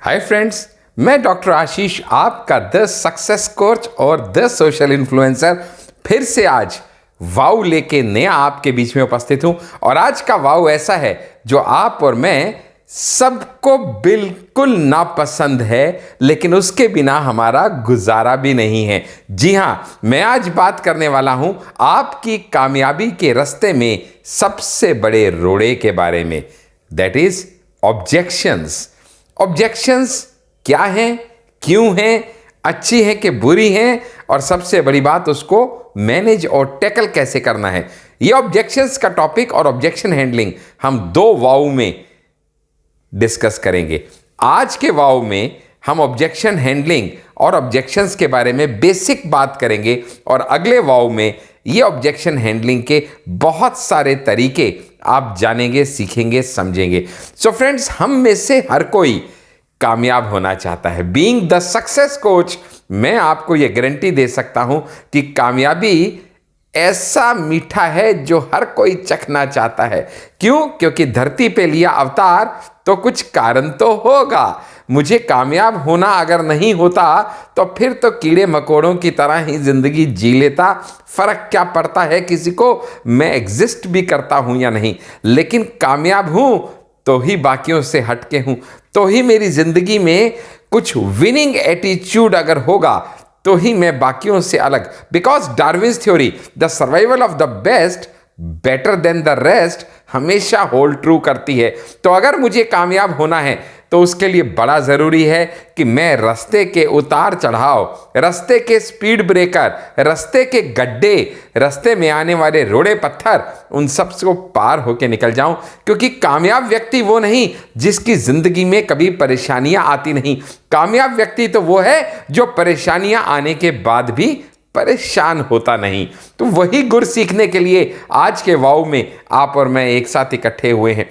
Hi friends, मैं doctor आशीष, आपका the Success coach और द सोशल इन्फ्लुएंसर फिर से आज वाव लेके नया आपके बीच में उपस्थित हूं। और आज का वाव ऐसा है जो आप और मैं सबको बिल्कुल नापसंद है, लेकिन उसके बिना हमारा गुजारा भी नहीं है। जी हां, मैं आज बात करने वाला हूं आपकी कामयाबी के रास्ते में सबसे बड़े रोड़े के बारे में। That is objections. ऑब्जेक्शंस क्या हैं, क्यों हैं, अच्छी हैं कि बुरी हैं, और सबसे बड़ी बात उसको मैनेज और टैकल कैसे करना है। ये ऑब्जेक्शंस का टॉपिक और ऑब्जेक्शन हैंडलिंग हम दो वाव में डिस्कस करेंगे। आज के वाव में हम ऑब्जेक्शन हैंडलिंग और ऑब्जेक्शंस के बारे में बेसिक बात करेंगे, और अगले वाव में ये ऑब्जेक्शन हैंडलिंग के बहुत सारे तरीके आप जानेंगे, सीखेंगे, समझेंगे। सो फ्रेंड्स, हम में से हर कोई कामयाब होना चाहता है। बीइंग द सक्सेस कोच, मैं आपको यह गारंटी दे सकता हूं कि कामयाबी ऐसा मीठा है जो हर कोई चखना चाहता है। क्यों? क्योंकि धरती पे लिया अवतार तो कुछ कारण तो होगा। मुझे कामयाब होना अगर नहीं होता तो फिर तो कीड़े मकोड़ों की तरह ही जिंदगी जी लेता। फर्क क्या पड़ता है किसी को, मैं एग्जिस्ट भी करता हूं या नहीं। लेकिन कामयाब हूं तो ही बाकियों से हटके हूं, तो ही मेरी जिंदगी में कुछ विनिंग एटीट्यूड अगर होगा तो ही मैं बाकियों से अलग। Because Darwin's theory, the survival of the best better than the rest, हमेशा होल्ड ट्रू करती है। तो अगर मुझे कामयाब होना है तो उसके लिए बड़ा जरूरी है कि मैं रास्ते के उतार चढ़ाव, रास्ते के स्पीड ब्रेकर, रास्ते के गड्ढे, रास्ते में आने वाले रोड़े पत्थर, उन सब को पार होकर निकल जाऊं। क्योंकि कामयाब व्यक्ति वो नहीं जिसकी जिंदगी में कभी परेशानियां आती नहीं। कामयाब व्यक्ति तो वो है जो परेशानियां आने के बाद भी परेशान होता नहीं। तो वही गुर सीखने के लिए आज के वाव में आप और मैं एक साथ इकट्ठे हुए हैं।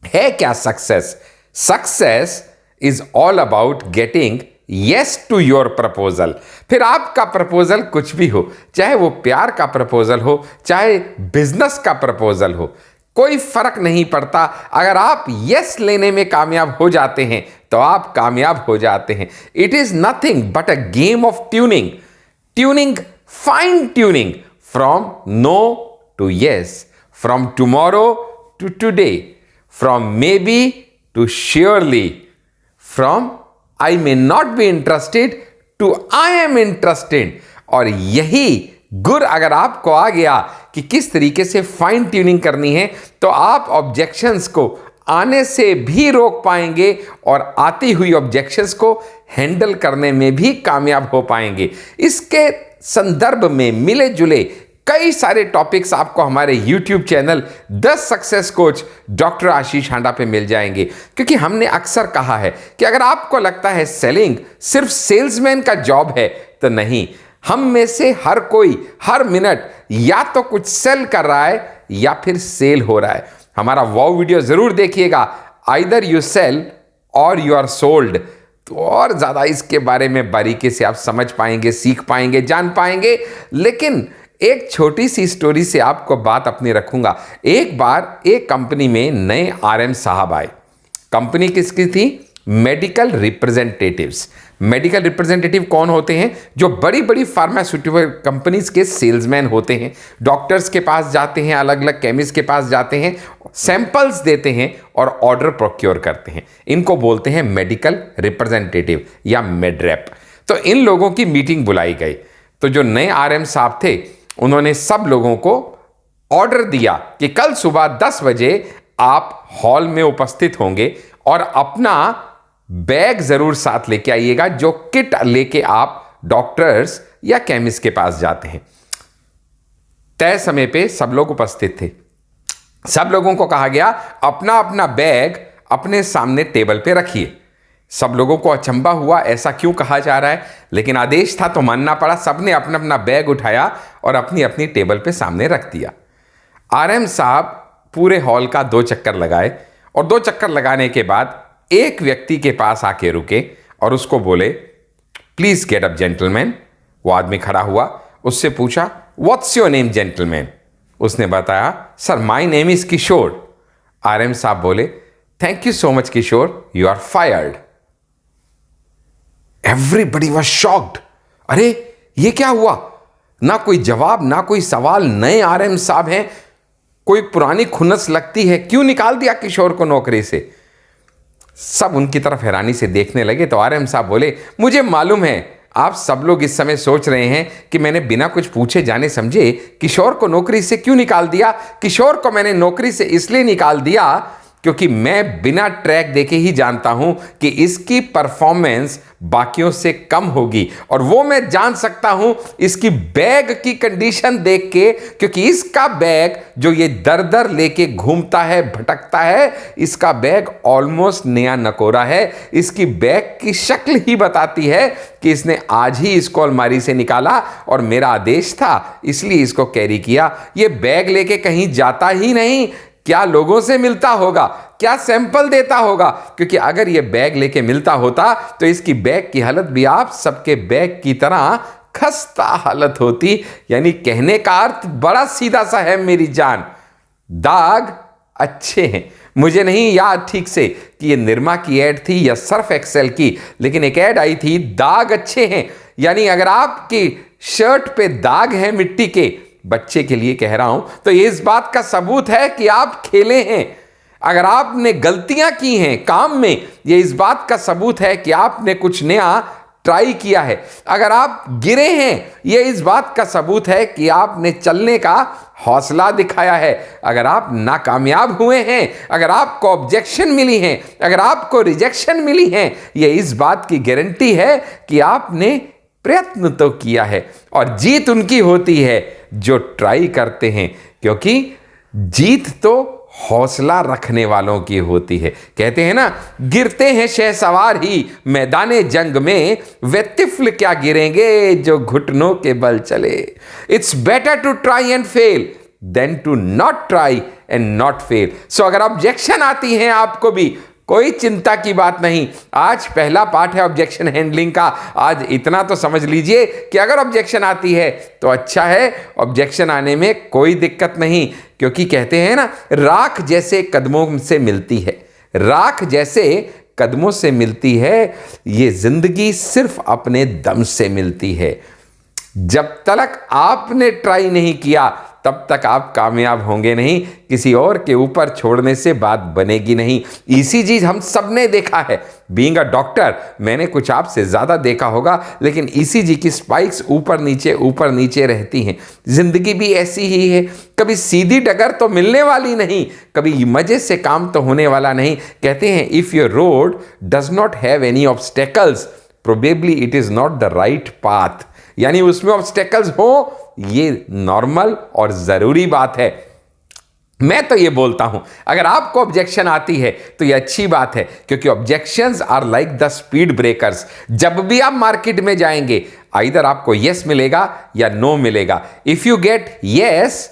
है क्या success? Success is all about getting yes to your proposal. फिर आपका प्रपोजल कुछ भी हो, चाहे वो प्यार का प्रपोजल हो, चाहे बिजनेस का प्रपोजल हो, कोई फर्क नहीं पड़ता। अगर आप यस लेने में कामयाब हो जाते हैं तो आप कामयाब हो जाते हैं। It is nothing but a game of tuning, fine tuning from no to yes, from tomorrow to today, from maybe to surely, from I may not be interested to I am interested। और यही गुर अगर आपको आ गया कि किस तरीके से फाइन ट्यूनिंग करनी है, तो आप ऑब्जेक्शंस को आने से भी रोक पाएंगे और आती हुई ऑब्जेक्शंस को हैंडल करने में भी कामयाब हो पाएंगे। इसके संदर्भ में मिले जुले कई सारे टॉपिक्स आपको हमारे YouTube channel the Success Coach doctor Ashish Handa पे मिल जाएंगे। क्योंकि हमने अक्सर कहा है कि अगर आपको लगता है सेलिंग सिर्फ सेल्समैन का जॉब है, तो नहीं। हम में से हर कोई हर मिनट या तो कुछ सेल कर रहा है या फिर सेल हो रहा है। हमारा वो वीडियो जरूर देखिएगा, आइदर यू सेल और यू आर सोल्ड। तो और ज्यादा इसके बारे में बारीकी से आप समझ पाएंगे, सीख पाएंगे, जान पाएंगे। लेकिन एक छोटी सी स्टोरी से आपको बात अपनी रखूंगा। एक बार एक कंपनी में नए RM साहब आए। कंपनी किसकी थी? Medical representatives. मेडिकल रिप्रेजेंटेटिव कौन होते हैं? जो बड़ी बड़ी फार्मास्यूटिकल कंपनीज के सेल्समैन होते हैं। डॉक्टर्स के पास जाते हैं, अलग अलग केमिस्ट के पास जाते हैं, सैंपल्स देते हैं और ऑर्डर प्रोक्योर करते हैं। इनको बोलते हैं मेडिकल रिप्रेजेंटेटिव या मेडरेप। तो इन लोगों की मीटिंग बुलाई गई। तो जो नए RM साहब थे, उन्होंने सब लोगों को ऑर्डर दिया कि कल सुबह 10 बजे आप हॉल में उपस्थित होंगे और अपना बैग जरूर साथ लेके आइएगा, जो किट लेके आप डॉक्टर्स या केमिस्ट के पास जाते हैं। तय समय पे सब लोग उपस्थित थे। सब लोगों को कहा गया अपना अपना बैग अपने सामने टेबल पे रखिए। सब लोगों को अचंभा हुआ, ऐसा क्यों कहा जा रहा है, लेकिन आदेश था तो मानना पड़ा। सबने अपना अपना बैग उठाया और अपनी अपनी टेबल पे सामने रख दिया। RM साहब पूरे हॉल का 2 चक्कर लगाए, और 2 चक्कर लगाने के बाद एक व्यक्ति के पास आके रुके और उसको बोले, प्लीज गेट अप जेंटलमैन। वो आदमी खड़ा हुआ, उससे पूछा, व्हाट्स योर नेम जेंटलमैन? उसने बताया, sir my name is Kishore. RM साहब बोले, thank you so much Kishore, you are fired. Everybody was shocked. अरे ये क्या हुआ? ना कोई जवाब, ना कोई सवाल। नए आरएम साहब हैं, कोई पुरानी खुन्नस लगती है, क्यों निकाल दिया किशोर को नौकरी से? सब उनकी तरफ हैरानी से देखने लगे। तो आरएम साहब बोले, मुझे मालूम है आप सब लोग इस समय सोच रहे हैं कि मैंने बिना कुछ पूछे जाने समझे किशोर को नौकरी से क्यों निकाल दिया। किशोर को मैंने नौकरी से इसलिए निकाल दिया क्योंकि मैं बिना ट्रैक देखे ही जानता हूं कि इसकी परफॉर्मेंस बाकियों से कम होगी, और वो मैं जान सकता हूं इसकी बैग की कंडीशन देख के, क्योंकि इसका बैग जो ये दर दर लेके घूमता है, भटकता है, इसका बैग ऑलमोस्ट नया नकोरा है। इसकी बैग की शक्ल ही बताती है कि इसने आज ही इसको अलमारी से निकाला और मेरा आदेश था इसलिए इसको कैरी किया। ये बैग लेके कहीं जाता ही नहीं। क्या लोगों से मिलता होगा, क्या सैंपल देता होगा? क्योंकि अगर यह बैग लेके मिलता होता तो इसकी बैग की हालत भी आप सबके बैग की तरह खस्ता हालत होती। यानी कहने का अर्थ बड़ा सीधा सा है मेरी जान, दाग अच्छे हैं। मुझे नहीं याद ठीक से कि ये निरमा की ऐड थी या सर्फ एक्सेल की, लेकिन एक ऐड आई थी, दाग अच्छे हैं। यानी अगर आपकी शर्ट पे दाग है मिट्टी के, बच्चे के लिए कह रहा हूं, तो ये इस बात का सबूत है कि आप खेले हैं। अगर आपने गलतियां की हैं काम में, ये इस बात का सबूत है कि आपने कुछ नया ट्राई किया है। अगर आप गिरे हैं, ये इस बात का सबूत है कि आपने चलने का हौसला दिखाया है। अगर आप नाकामयाब हुए हैं, अगर आपको ऑब्जेक्शन मिली हैं, अगर आपको रिजेक्शन मिली हैं, ये इस बात की गारंटी है कि आपने प्रयत्न तो किया है। और जीत उनकी होती है जो ट्राई करते हैं, क्योंकि जीत तो हौसला रखने वालों की होती है। कहते हैं ना, गिरते हैं शहसवार ही मैदाने जंग में, वे तिफल क्या गिरेंगे जो घुटनों के बल चले। It's better to try and fail than to not try and not fail. So अगर ऑब्जेक्शन आती है आपको भी, कोई चिंता की बात नहीं। आज पहला पार्ट है ऑब्जेक्शन हैंडलिंग का। आज इतना तो समझ लीजिए कि अगर ऑब्जेक्शन आती है तो अच्छा है, ऑब्जेक्शन आने में कोई दिक्कत नहीं, क्योंकि कहते हैं ना, राख जैसे कदमों से मिलती है, राख जैसे कदमों से मिलती है, ये जिंदगी सिर्फ अपने दम से मिलती है। जब तक आपने ट्राई नहीं किया तब तक आप कामयाब होंगे नहीं। किसी और के ऊपर छोड़ने से बात बनेगी नहीं। इसी चीज हम सब ने देखा है। बीइंग अ डॉक्टर, मैंने कुछ आपसे ज्यादा देखा होगा, लेकिन ईसीजी की स्पाइक्स ऊपर नीचे रहती हैं। जिंदगी भी ऐसी ही है, कभी सीधी डगर तो मिलने वाली नहीं, कभी मजे से काम तो होने वाला नहीं। कहते हैं, if your road does not have any obstacles, probably it is not the right path. यानी उसमें ऑब्स्टेकल्स हो, ये नॉर्मल और जरूरी बात है। मैं तो ये बोलता हूं, अगर आपको ऑब्जेक्शन आती है तो ये अच्छी बात है, क्योंकि objections are like the speed breakers. जब भी आप मार्केट में जाएंगे, आइदर आपको यस मिलेगा या नो मिलेगा। If you get yes,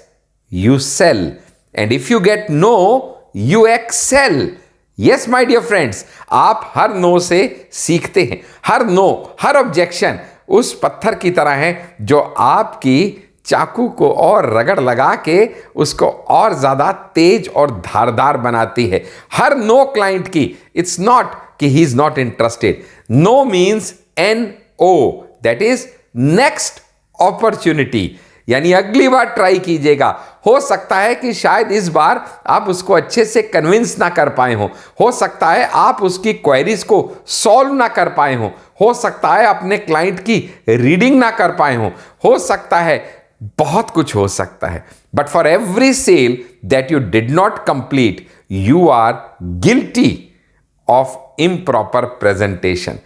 you sell, and if you get no, you excel. Yes my dear friends, आप हर नो से सीखते हैं। हर नो, हर ऑब्जेक्शन उस पत्थर की तरह है जो आपकी चाकू को और रगड़ लगा के उसको और ज्यादा तेज और धारदार बनाती है। हर नो क्लाइंट की, इट्स नॉट कि he is not interested. No means NO, that is next opportunity. यानी अगली बार ट्राई कीजिएगा। हो सकता है कि शायद इस बार आप उसको अच्छे से कन्विंस ना कर पाए हो सकता है आप उसकी क्वेरीज को सॉल्व ना कर पाए हो सकता है अपने क्लाइंट की रीडिंग ना कर पाए हो सकता है बहुत कुछ हो सकता है। But for every sale that you did not complete, you are guilty of improper presentation.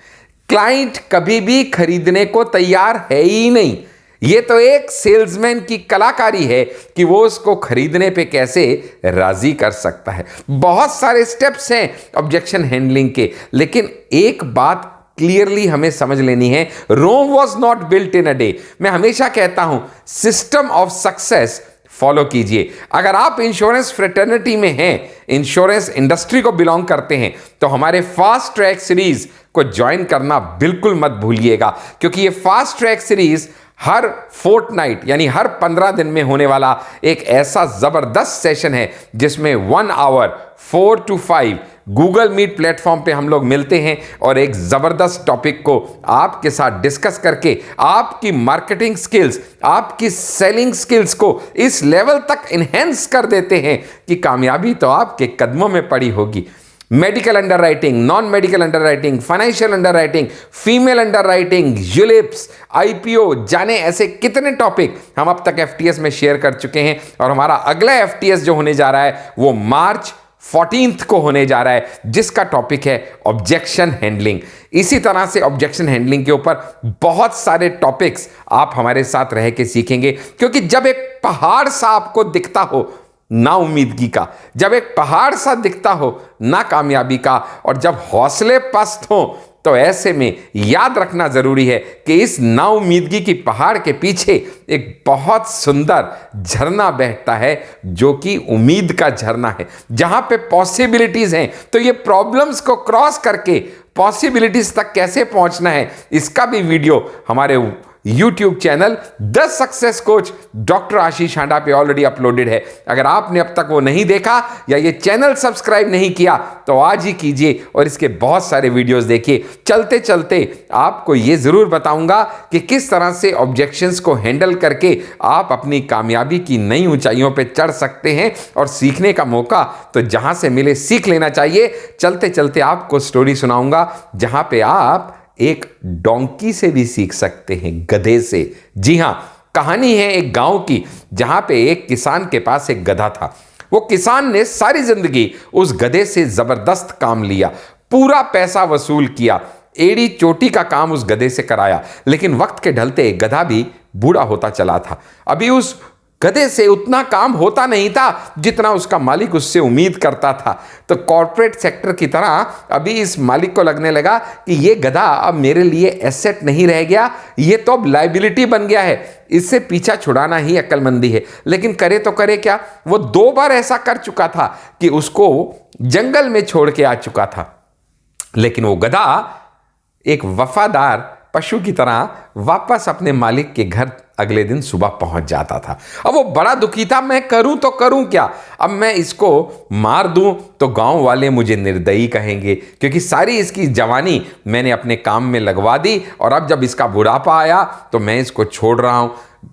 Client कभी भी खरीदने को तैयार है ही नहीं। ये तो एक सेल्समैन की कलाकारी है कि वो उसको खरीदने पे कैसे राजी कर सकता है। बहुत सारे स्टेप्स हैं ऑब्जेक्शन हैंडलिंग के, लेकिन एक बात क्लियरली हमें समझ लेनी है, Rome was not built in a day. मैं हमेशा कहता हूं, सिस्टम ऑफ सक्सेस फॉलो कीजिए। अगर आप इंश्योरेंस फ्रेटर्निटी में हैं, इंश्योरेंस इंडस्ट्री को बिलोंग करते हैं, तो हमारे फास्ट ट्रैक सीरीज को ज्वाइन करना बिल्कुल मत भूलिएगा, क्योंकि ये फास्ट ट्रैक सीरीज हर फोर्टनाइट यानी हर 15 दिन में होने वाला एक ऐसा जबरदस्त सेशन है जिसमें 1 hour 4 to 5 Google meet platform पे हम लोग मिलते हैं और एक ज़बरदस्त टॉपिक को आपके साथ डिस्कस करके आपकी मार्केटिंग स्किल्स, आपकी सेलिंग स्किल्स को इस लेवल तक इन्हेंस कर देते हैं कि कामयाबी तो आपके कदमों में पड़ी होगी। Medical underwriting, non medical underwriting, financial underwriting, female underwriting, ULIPs, IPO, जाने ऐसे कितने टॉपिक हम अब तक एफटीएस में शेयर कर चुके हैं। और हमारा अगला एफटीएस जो होने जा रहा है वो मार्च 14 को होने जा रहा है, जिसका टॉपिक है ऑब्जेक्शन हैंडलिंग। इसी तरह से ऑब्जेक्शन हैंडलिंग के ऊपर बहुत सारे टॉपिक्स आप हमारे साथ रह के सीखेंगे, क्योंकि जब एक पहाड़ सा आपको दिखता हो ना उम्मीदगी का, जब एक पहाड़ सा दिखता हो ना कामयाबी का, और जब हौसले पस्त हो, तो ऐसे में याद रखना जरूरी है कि इस नाउमीदगी की पहाड़ के पीछे एक बहुत सुंदर झरना बहता है, जो कि उम्मीद का झरना है, जहां पे पॉसिबिलिटीज हैं। तो ये प्रॉब्लम्स को क्रॉस करके पॉसिबिलिटीज तक कैसे पहुंचना है, इसका भी वीडियो हमारे YouTube channel the Success Coach doctor Ashish Handa पे ऑलरेडी अपलोडेड है। अगर आपने अब तक वो नहीं देखा या ये चैनल सब्सक्राइब नहीं किया तो आज ही कीजिए और इसके बहुत सारे वीडियोस देखिए। चलते चलते आपको ये जरूर बताऊंगा कि किस तरह से ऑब्जेक्शंस को हैंडल करके आप अपनी कामयाबी की नई ऊंचाइयों पे चढ़ सकते हैं, और सीखने का मौका तो जहां से मिले सीख लेना चाहिए। चलते चलते आपको स्टोरी सुनाऊंगा जहां पे आप एक डोंकी से भी सीख सकते हैं, गधे से। जी हां, कहानी है एक गांव की, जहां पे एक किसान के पास एक गधा था। वो किसान ने सारी जिंदगी उस गधे से जबरदस्त काम लिया, पूरा पैसा वसूल किया, एड़ी चोटी का काम उस गधे से कराया। लेकिन वक्त के ढलते गधा भी बूढ़ा होता चला था। अभी उस गधे से उतना काम होता नहीं था जितना उसका मालिक उससे उम्मीद करता था। तो कॉर्पोरेट सेक्टर की तरह अभी इस मालिक को लगने लगा कि ये गधा अब मेरे लिए एसेट नहीं रह गया, ये तो अब लाइबिलिटी बन गया है, इससे पीछा छुड़ाना ही अक्लमंदी है। लेकिन करे तो करे क्या, वो 2 बार ऐसा कर चुका था कि उसको जंगल में छोड़ के आ चुका था। लेकिन वो गधा एक वफादार पशु की तरह वापस अपने मालिक के घर अगले दिन सुबह पहुंच जाता था। अब वो बड़ा दुखी था, मैं करूं तो करूं क्या, अब मैं इसको मार दूं तो गांव वाले मुझे निर्दयी कहेंगे, क्योंकि सारी इसकी जवानी मैंने अपने काम में लगवा दी, और अब जब इसका बुढ़ापा आया तो मैं इसको छोड़ रहा हूं।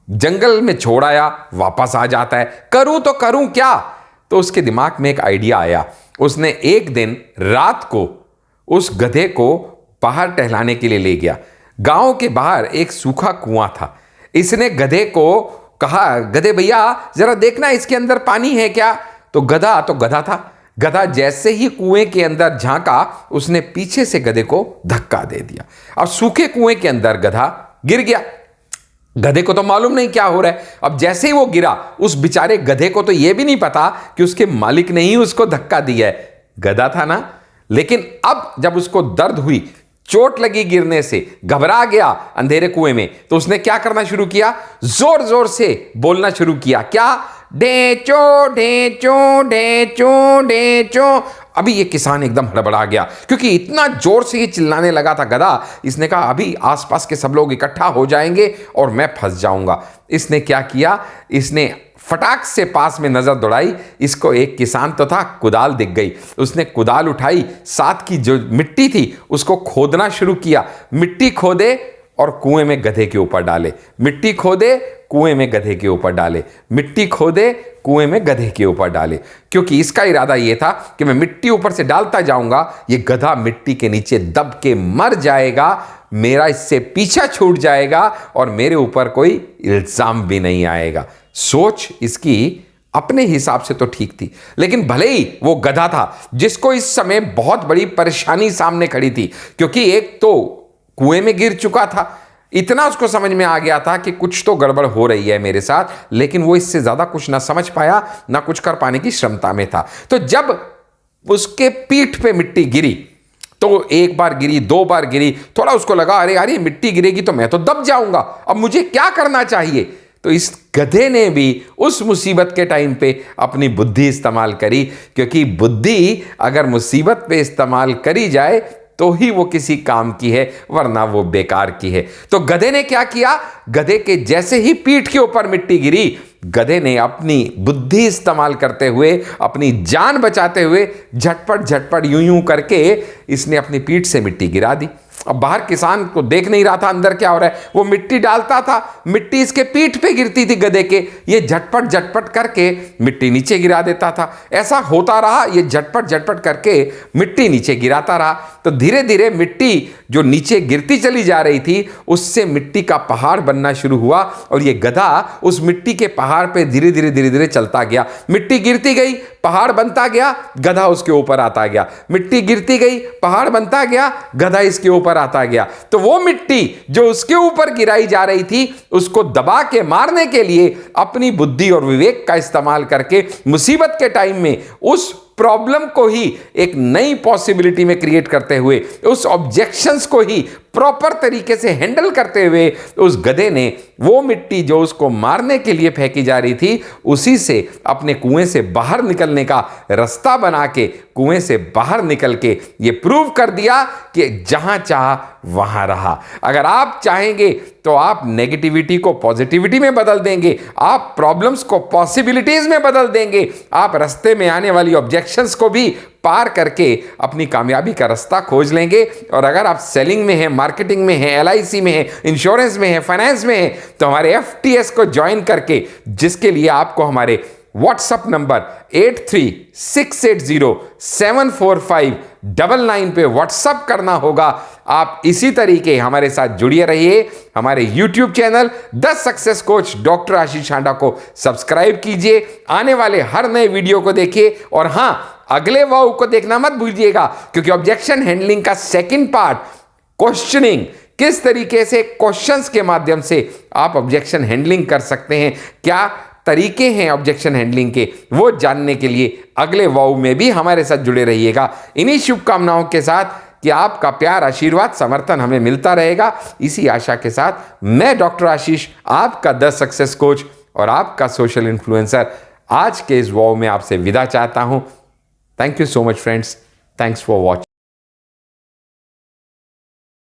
जंगल में छोड़ आया, वापस आ जाता है, करूं तो करूं क्या। तो उसके दिमाग में एक आइडिया आया। उसने एक दिन रात को उस गधे को बाहर टहलाने के लिए ले गया। गांव के बाहर एक सूखा कुआं था। इसने गधे को कहा, गधे भैया जरा देखना इसके अंदर पानी है क्या। तो गधा था। गधा जैसे ही कुएं के अंदर झांका, उसने पीछे से गधे को धक्का दे दिया और सूखे कुएं के अंदर गधा गिर गया। गधे को तो मालूम नहीं क्या हो रहा है। अब जैसे ही वो गिरा, उस बेचारे गधे को तो यह भी नहीं पता कि उसके मालिक ने ही उसको धक्का दिया है, गधा था ना। लेकिन अब जब उसको दर्द हुई, चोट लगी गिरने से, घबरा गया अंधेरे कुएं में, तो उसने क्या करना शुरू किया, जोर जोर से बोलना शुरू किया, क्या, ढेंचो ढेंचो ढेंचो ढेंचो। अभी ये किसान एकदम हड़बड़ा गया, क्योंकि इतना जोर से ये चिल्लाने लगा था गधा। इसने कहा अभी आसपास के सब लोग इकट्ठा हो जाएंगे और मैं फंस जाऊंगा। इसने क्या किया, इसने फटाक से पास में नजर दौड़ाई। इसको एक किसान तो था, कुदाल दिख गई। उसने कुदाल उठाई, साथ की जो मिट्टी थी उसको खोदना शुरू किया। मिट्टी खोदे और कुएं में गधे के ऊपर डाले, मिट्टी खोदे कुएं में गधे के ऊपर डाले, मिट्टी खोदे कुएं में गधे के ऊपर डाले। क्योंकि इसका इरादा यह था कि मैं मिट्टी ऊपर से डालता जाऊंगा, ये गधा मिट्टी के नीचे दब के मर जाएगा, मेरा इससे पीछा छूट जाएगा और मेरे ऊपर कोई इल्जाम भी नहीं आएगा। सोच इसकी अपने हिसाब से तो ठीक थी, लेकिन भले ही वो गधा था जिसको इस समय बहुत बड़ी परेशानी सामने खड़ी थी। क्योंकि एक तो कुएं में गिर चुका था, इतना उसको समझ में आ गया था कि कुछ तो गड़बड़ हो रही है मेरे साथ, लेकिन वो इससे ज्यादा कुछ ना समझ पाया, ना कुछ कर पाने की क्षमता में था। तो जब उसके पीठ पे मिट्टी गिरी, तो 1 बार गिरी, 2 बार गिरी, थोड़ा उसको लगा अरे यार ये मिट्टी गिरेगी तो मैं तो दब जाऊंगा, अब मुझे क्या करना चाहिए। तो इस गधे ने भी उस मुसीबत के टाइम पे अपनी बुद्धि इस्तेमाल करी, क्योंकि बुद्धि अगर मुसीबत पे इस्तेमाल करी जाए तो ही वो किसी काम की है, वरना वो बेकार की है। तो गधे ने क्या किया? गधे के जैसे ही पीठ के ऊपर मिट्टी गिरी, गधे ने अपनी बुद्धि इस्तेमाल करते हुए, अपनी जान बचाते हुए झटपट झटपट यूं यूं करके इसने अपनी पीठ से मिट्टी गिरा दी। अब बाहर किसान को देख नहीं रहा था अंदर क्या हो रहा है, वो मिट्टी डालता था, मिट्टी इसके पीठ पे गिरती थी गधे के, ये झटपट झटपट करके मिट्टी नीचे गिरा देता था। ऐसा होता रहा, ये झटपट झटपट करके मिट्टी नीचे गिराता रहा। तो धीरे धीरे मिट्टी जो नीचे गिरती चली जा रही थी, उससे मिट्टी का पहाड़ बनना शुरू हुआ और ये गधा उस मिट्टी के पहाड़ पे धीरे धीरे धीरे धीरे चलता गया। मिट्टी गिरती गई, पहाड़ बनता गया, गधा उसके ऊपर आता गया। मिट्टी गिरती गई, पहाड़ बनता गया, गधा इसके ऊपर आता गया। तो वो मिट्टी जो उसके ऊपर गिराई जा रही थी, उसको दबा के मारने के लिए अपनी बुद्धि और विवेक का इस्तेमाल करके मुसीबत के टाइम में उस प्रॉब्लम को ही एक नई पॉसिबिलिटी में क्रिएट करते हुए, उस ऑब्जेक्शंस को ही प्रॉपर तरीके से हैंडल करते हुए, उस गधे ने वो मिट्टी जो उसको मारने के लिए फेंकी जा रही थी, उसी से अपने कुएं से बाहर निकलने का रास्ता बना के कुएं से बाहर निकल के ये प्रूव कर दिया कि जहां चाह वहां रहा। अगर आप चाहेंगे तो आप नेगेटिविटी को पॉजिटिविटी में बदल देंगे, आप प्रॉब्लम्स को पॉसिबिलिटीज में बदल देंगे, आप रास्ते में आने वाली ऑब्जेक्शंस को भी पार करके अपनी कामयाबी का रास्ता खोज लेंगे। और अगर आप सेलिंग में हैं, मार्केटिंग में हैं, LIC में हैं, इंश्योरेंस में हैं, फाइनेंस में हैं, तो हमारे FTS को ज्वाइन करके, जिसके लिए आपको हमारे व्हाट्सएप नंबर 8368074599 पे व्हाट्सएप करना होगा। आप इसी तरीके हमारे साथ जुड़िए रहिए। हमारे YouTube channel the Success Coach doctor Ashish Handa को सब्सक्राइब कीजिए, आने वाले हर नए वीडियो को देखिए। और हां, अगले वाव को देखना मत भूलिएगा, क्योंकि ऑब्जेक्शन हैंडलिंग का सेकंड पार्ट, क्वेश्चनिंग, किस तरीके से क्वेश्चंस के माध्यम से आप ऑब्जेक्शन हैंडलिंग कर सकते हैं, क्या तरीके हैं ऑब्जेक्शन हैंडलिंग के, वो जानने के लिए अगले वाव में भी हमारे साथ जुड़े रहिएगा। इन्हीं शुभकामनाओं के साथ कि आपका प्यार, आशीर्वाद, समर्थन हमें मिलता रहेगा, इसी आशा के साथ मैं डॉक्टर आशीष, आपका द सक्सेस कोच और आपका सोशल इन्फ्लुएंसर, आज के इस वाव में आपसे विदा चाहता हूं। Thank you so much friends, thanks for watching.